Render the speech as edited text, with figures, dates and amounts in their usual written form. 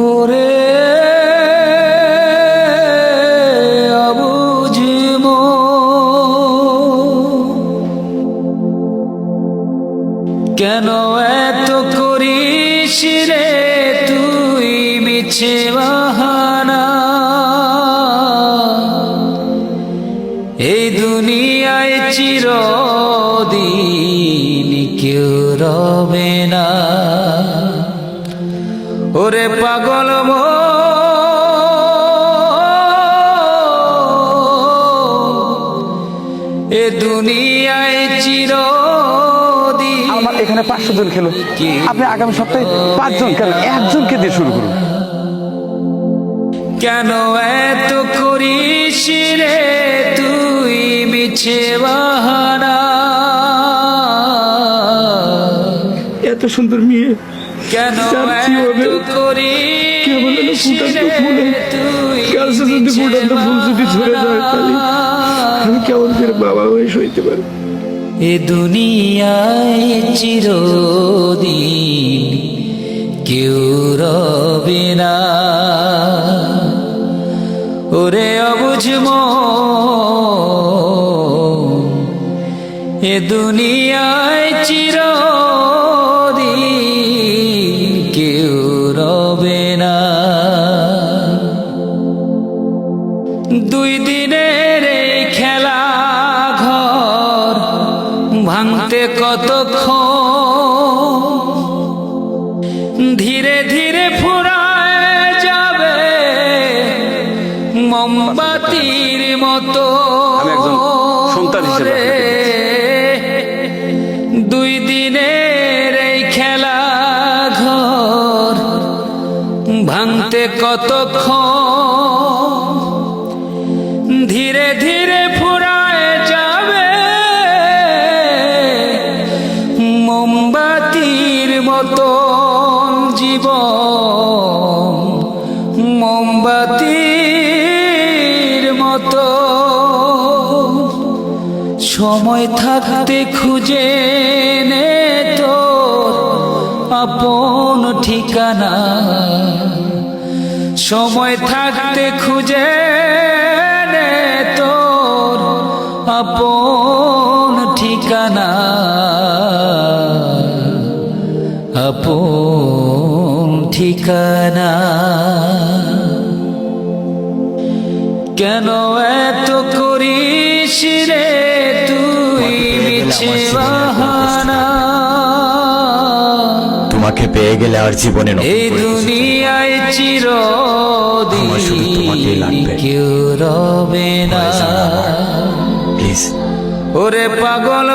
ওরে অবুঝ কেন এত করিস রে তুই মিছে বাহানা এই দুনিয়ায় চিরদিন কেউ রবে না ওরে পাগল এ দুনিয়ায় চিরদিন আমার এখানে 500 জন খেলো, আপনি আগামী সপ্তাহে 5 জন কেন একজনকে দিয়ে শুরু করুন। কেন এত করিস রে তুই মিছে বাহানা এত সুন্দর মেয়ে কেন এত করিস রে তুই আমি কেমন করে বাবা হয়ে সইতে পারি। এ দুনিয়ায় চিরদিন কেউ রবে না ওরে অবুঝ এ দুনিয়ায় চিরদিন কেউ রবে না দুই দিনের এই খেলা ঘর ভাঙতে কতক্ষণ ধীরে ধীরে ফুরায় যাবে মোমবাতির মতো আমি একজন সন্তান হিসেবে দুই দিনের এই খেলা ঘর ভাঙতে কতক্ষণ ধীরে ধীরে ফুরায় যাবে মোমবাতির মতো জীবন মোমবাতির মতো সময় থাকতে খুঁজে নে তোর আপন ঠিকানা সময় থাকতে খুঁজে নে তোর আপন ঠিকানা আপন ঠিকানা কেন এত করিস রে তুই মিছে বাহানা তোমাকে পেয়ে গেলে আর জীবনে এই দুনিয়ায় চিরদিন কেউ রবে না প্লিজ ওরে পাগল